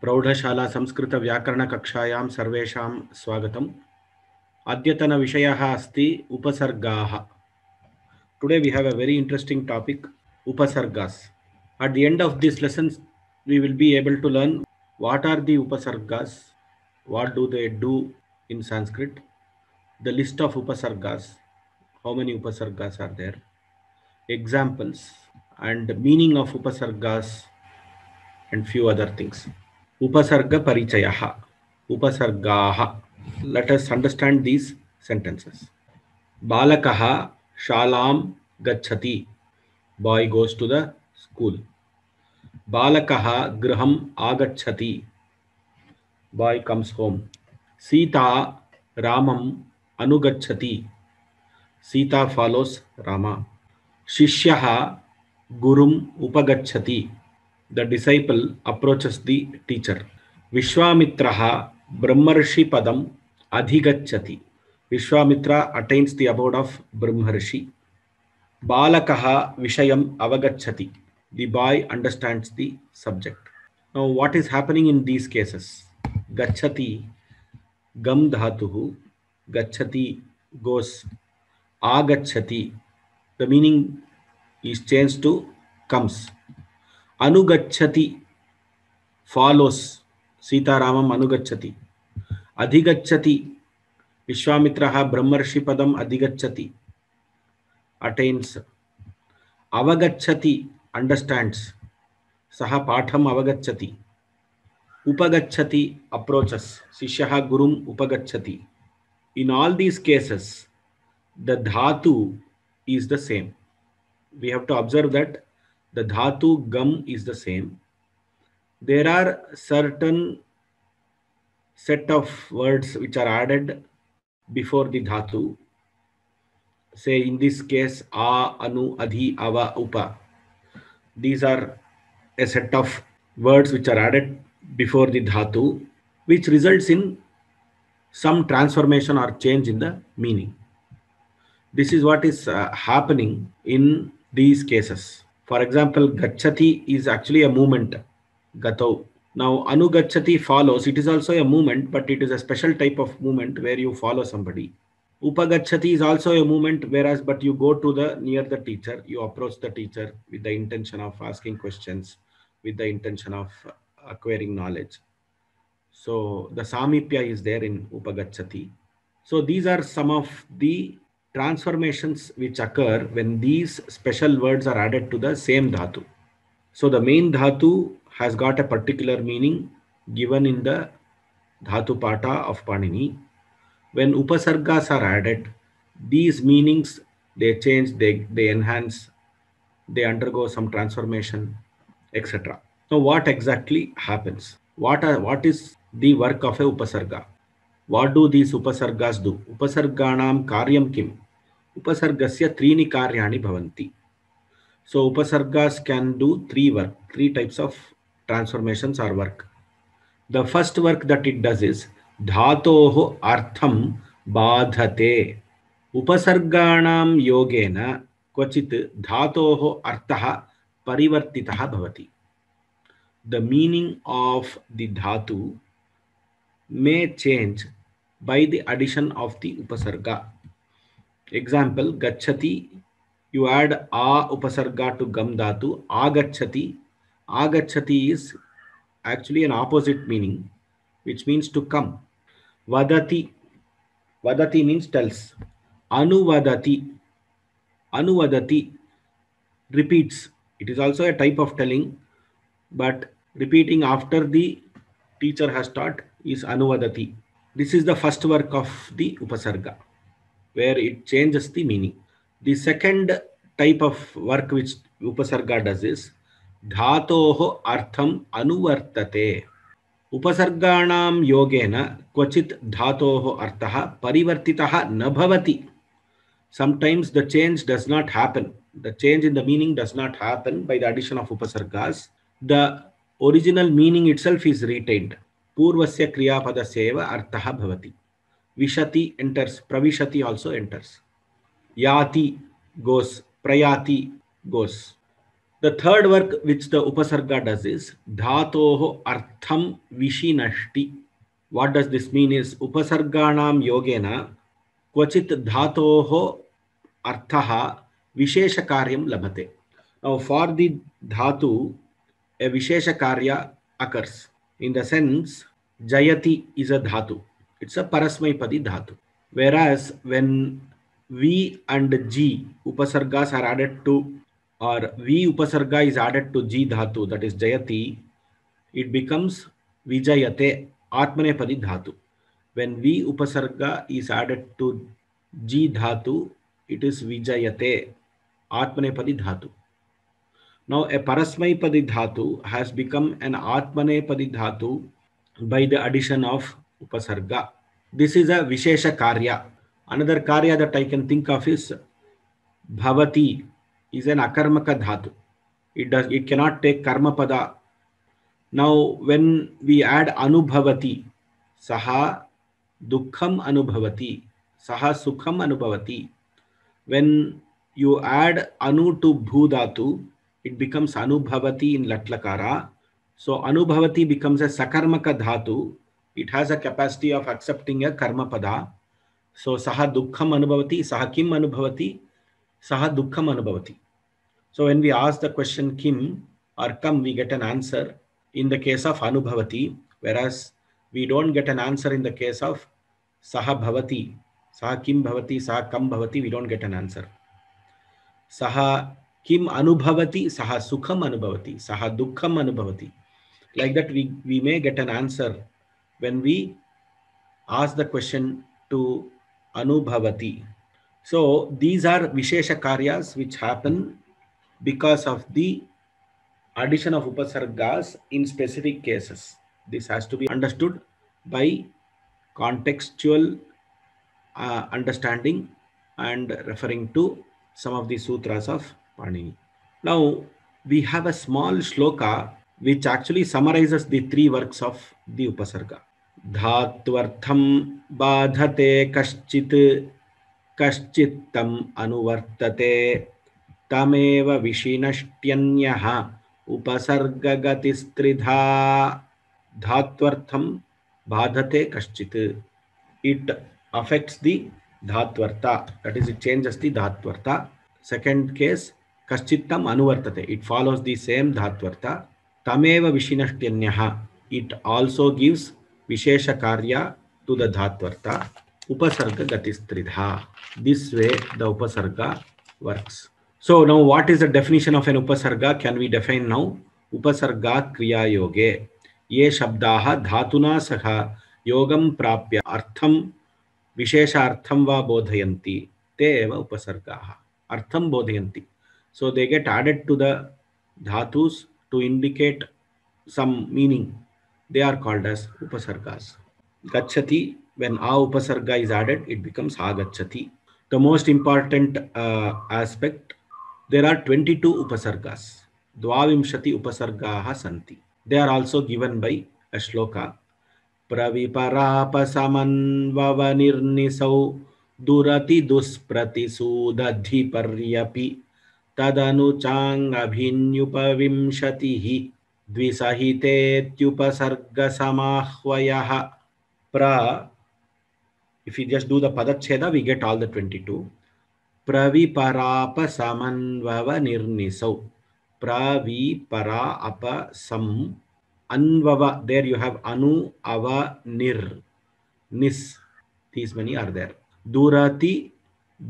प्रौढशाला संस्कृत व्याकरण कक्षायां सर्वेषां स्वागतम्। अद्यतन विषयः अस्ति उपसर्गाः। Today we have a very interesting topic, upasargas. At the end of this lesson we will be able to learn what are the upasargas, what do they do in Sanskrit, the list of upasargas, how many upasargas are there, examples and meaning of upasargas and few other things. Upasarga parichayaha, upasargaha. Let us understand these sentences. Balakaha shalam gachati. Boy goes to the school. Balakaha graham agachati. Boy comes home. Sita ramam anugachati. Sita follows Rama. Shishyaha gurum upagachati. The disciple approaches the teacher. Vishwamitraha Brahmarshi Padam Adhigachati. Vishwamitra attains the abode of Brahmarshi. Balakaha Vishayam Avagachati. The boy understands the subject. Now, what is happening in these cases? Gachati, Gam Dhatuhu, Gachati goes, Agachati. The meaning is changed to comes. Anugachati follows. Sita Ramam Anugachati. Adhigachati. Vishwamitraha Brahmarshi Padam Adhigachati. Attains. Avagachati understands. Saha Patham Avagachati. Upagachati approaches. Sishyaha Gurum Upagachati. In all these cases, the dhatu is the same. We have to observe that the dhatu gam is the same. There are certain set of words which are added before the dhatu. Say in this case, a, anu, adhi, ava, upa. These are a set of words which are added before the dhatu, which results in some transformation or change in the meaning. This is what is happening in these cases. For example, gachati is actually a movement, gato. Now, anugachati follows. It is also a movement, but it is a special type of movement where you follow somebody. Upagachati is also a movement, whereas but you go to the near the teacher, you approach the teacher with the intention of asking questions, with the intention of acquiring knowledge. So the samipya is there in upagachati. So these are some of the transformations which occur when these special words are added to the same dhatu. So the main dhatu has got a particular meaning given in the dhatu pata of Panini. When upasargas are added, these meanings, they change, they enhance, they undergo some transformation, etc. Now what exactly happens? What is the work of a upasarga? What do these upasargas do? Upasarganam karyam kim? Upasargasya trini karyani bhavanti. So upasargas can do three types of transformations or work. The first work that it does is dhatoho artham badhate. Upasarganam yogena kvachit dhatoho arthaha parivartitaha bhavati. The meaning of the dhatu may change by the addition of the upasarga. Example, gachati, you add a upasarga to gam dhatu, agachati. Agachati is actually an opposite meaning, which means to come. Vadati, vadati means tells. Anuvadati, anuvadati repeats. It is also a type of telling, but repeating after the teacher has taught is anuvadati. This is the first work of the upasarga, where it changes the meaning. The second type of work which upasarga does is dhatoho artham anuvartate. Upasarganam yogena kvachit dhatoho arthaha parivartitaha na bhavati. Sometimes the change does not happen. The change in the meaning does not happen by the addition of upasargas. The original meaning itself is retained. Purvasya kriyapadasya eva arthaha bhavati. Vishati enters, pravishati also enters. Yati goes, prayati goes. The third work which the Upasarga does is Dhatoho Artham Vishinashti. What does this mean is Upasarganam Yogena Kvachit Dhatoho Arthaha Vishesha Karyam Labhate. Now, for the Dhatu, a Vishesha Karya occurs. In the sense, Jayati is a Dhatu. It's a Parasmaipadi Dhatu. Whereas when V and G Upasargas are added to, or V Upasarga is added to G Dhatu, that is Jayati, it becomes Vijayate, Atmanepadi Dhatu. When V Upasarga is added to G Dhatu, it is Vijayate, Atmanepadi Dhatu. Now, a Parasmaipadi Dhatu has become an Atmanepadi Dhatu by the addition of Upasarga. This is a Vishesha Karya. Another Karya that I can think of is Bhavati is an Akarmaka Dhatu. It cannot take Karma Pada. Now, when we add Anubhavati, Saha Dukkham Anubhavati, Saha Sukham Anubhavati. When you add Anu to Bhudatu, it becomes Anubhavati in Latlakara. So Anubhavati becomes a Sakarmaka Dhatu. It has a capacity of accepting a Karma Pada. So Saha Dukkham Anubhavati, Saha Kim Anubhavati, Saha Dukkham Anubhavati. So when we ask the question Kim or Kam, we get an answer in the case of Anubhavati, whereas we don't get an answer in the case of Saha Bhavati. Saha Kim Bhavati, Saha Kam Bhavati, we don't get an answer. Saha Kim Anubhavati, Saha Sukham Anubhavati, Saha Dukkham Anubhavati. Like that, we may get an answer when we ask the question to Anubhavati. So these are Vishesha Karyas which happen because of the addition of Upasargas in specific cases. This has to be understood by contextual understanding and referring to some of the sutras of Panini. Now, we have a small shloka which actually summarizes the three works of the Upasarga. Dhatvartham badhate kaschittam anuvartate tameva vishinashtyanyah upasargagatistridha. Dhatvartham badhate kaschit. It affects the dhatvarta, that is, it changes the dhatvarta. Second case, kaschittam anuvartate, it follows the same dhatvarta. Tameva vishinashtyanyah, it also gives vishesha karya to the dhatvarta. Upasarga gatistridha. This way the upasarga works. So now what is the definition of an upasarga? Can we define now? Upasarga kriya yoge ye shabdaha dhatuna saha yogam prapya artham vishesha artham va bodhayanti te eva upasargaha. Artham bodhayanti. So they get added to the dhatus to indicate some meaning. They are called as upasargas. Gachati, when a upasarga is added, it becomes agachati. The most important aspect, there are 22 upasargas. Dvavimshati upasargaha santi. They are also given by a shloka. Praviparapasamanvavanirnisau durati dusprati sudadhi paryapi tadanuchang abhinyupavimshatihi dvisahitetyupasarga samahvayaha. Pra, if you just do the padacheda, we get all the 22. Praviparapa samanvava nirnisau. Pravipara apa sam anvava. There you have anu, ava, nir, nis. These many are there. Durati,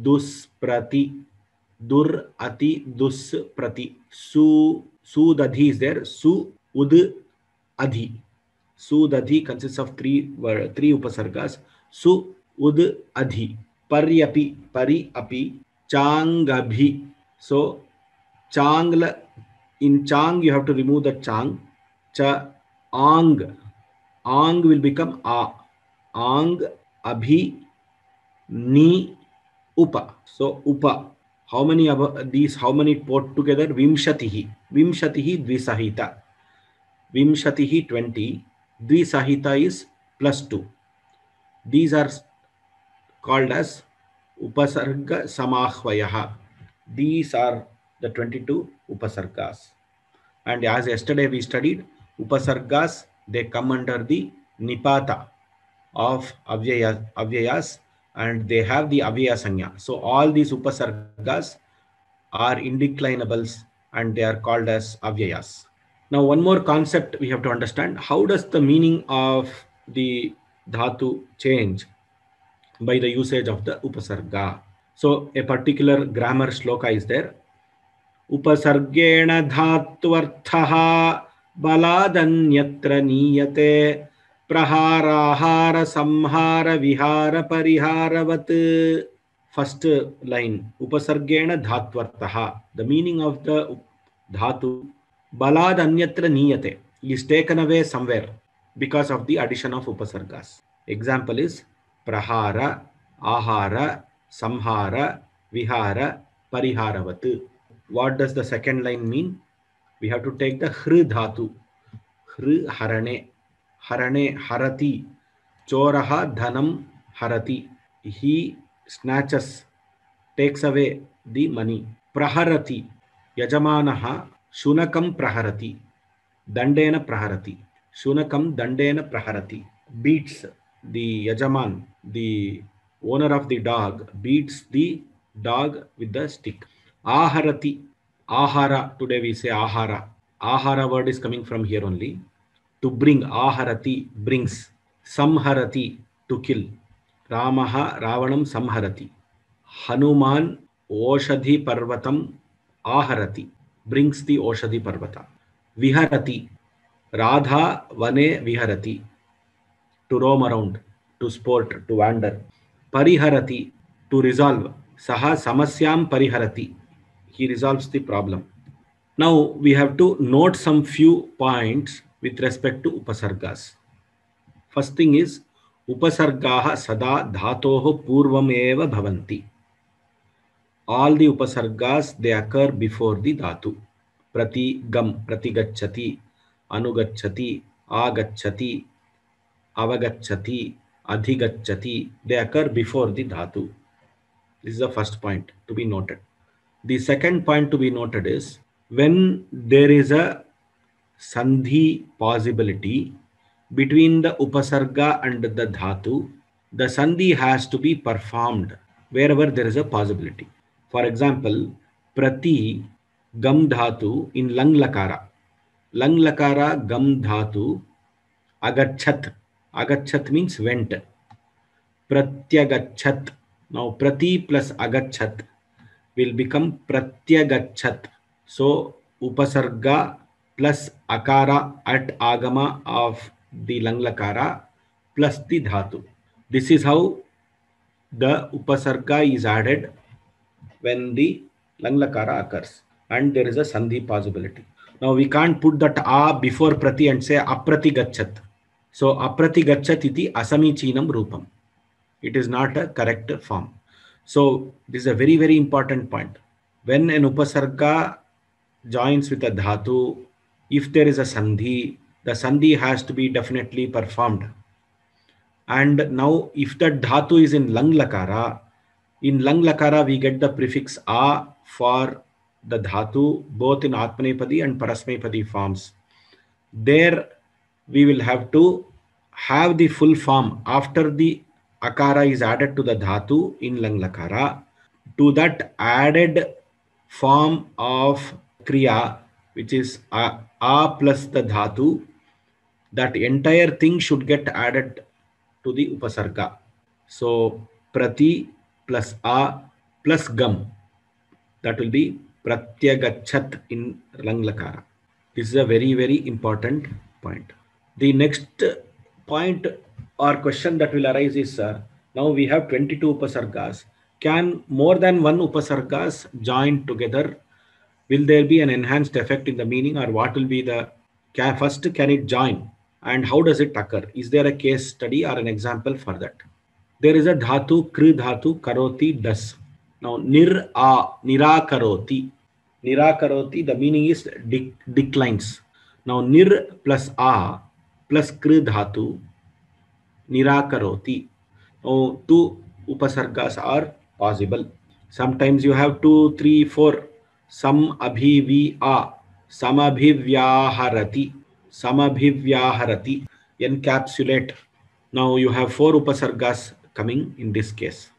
dusprati. Durati, dusprati. Sudadhi is there. Su, ud, adhi. Sudadhi consists of three upasargas. Su, ud, adhi. Paryapi, pari, api. Changabhi. So, changla, in chang you have to remove the chang. Cha, ang. Ang will become a. Ang, abhi, ni, upa. So, upa. How many of these, how many put together? Vimshatihi. Vimshatihi dvisahita. Vimshatihi 20. Dvisahita is +2. These are called as upasarga samahvayaha. These are the 22 upasargas. And as yesterday we studied, upasargas, they come under the nipata of avyayas, and they have the avyaya sanya. So all these upasargas are indeclinables and they are called as avyayas. Now one more concept we have to understand: how does the meaning of the dhatu change by the usage of the upasarga? So a particular grammar shloka is there. उपसर्गेण धात्वर्थः बलादन्यत्र नीयते प्रहाराहार संहार विहार परिहारवत्. First line, upasargena dhatvartaha. The meaning of the dhatu, balad anyatra niyate, is taken away somewhere because of the addition of upasargas. Example is prahara, ahara, samhara, vihara, pariharavat. What does the second line mean? We have to take the hri dhatu. Hri harane, harane harati, choraha dhanam harati. He snatches, takes away the money. Praharati, yajamanaha shunakam praharati, dandena praharati. Shunakam dandena praharati. Beats the yajaman, the owner of the dog, beats the dog with the stick. Aharati, ahara, today we say ahara. Ahara word is coming from here only. To bring, aharati, brings. Samharati, to kill. Ramaha Ravanam samharati. Hanuman Oshadhi Parvatam aharati, brings the Oshadhi Parvata. Viharati, Radha Vane viharati, to roam around, to sport, to wander. Pariharati, to resolve. Saha Samasyam Pariharati, he resolves the problem. Now we have to note some few points with respect to upasargas. First thing is, upasargaha sada dhatoho purvam eva bhavanti. All the upasargas, they occur before the dhatu. Prati gam, pratigacchati, anugacchati, agacchati, avagacchati, adhigacchati, they occur before the dhatu. This is the first point to be noted. The second point to be noted is, when there is a sandhi possibility between the upasarga and the dhatu, the sandhi has to be performed wherever there is a possibility. For example, prati gam dhatu in lang lakara. Lang lakara gam dhatu agachat. Agachat means went. Pratyagachat. Now prati plus agachat will become pratyagachat. So upasarga plus akara at agama of the lang lakara plus the dhatu. This is how the upasarga is added when the lang lakara occurs and there is a sandhi possibility. Now we can't put that a before prati and say aprati gachat. So aprati gachat iti asamichinam rupam. It is not a correct form. So this is a very, very important point. When an upasarga joins with a dhatu, if there is a sandhi, the sandhi has to be definitely performed. And now if that dhatu is in lang lakara, in lang lakara we get the prefix a for the dhatu both in atmanepadi and parasmepadi forms. There we will have to have the full form after the akara is added to the dhatu in lang lakara. To that added form of kriya, which is a plus the dhatu, that entire thing should get added to the upasarga. So prati plus a plus gam, that will be pratyagachat in lang lakara. This is a very, very important point. The next point or question that will arise is, now we have 22 upasargas. Can more than one upasargas join together? Will there be an enhanced effect in the meaning, or what will be the, first can it join and how does it occur? Is there a case study or an example for that? There is a dhatu, kri dhatu, karoti, does. Now nirakaroti. Nirakaroti, the meaning is declines. Now nir plus a plus kri dhatu, nirakaroti. Now two upasargas are possible. Sometimes you have 2, 3, 4 Sam abhiviya, samabhivyaharati, samabhivyaharati, encapsulate. Now you have four upasargas coming in this case.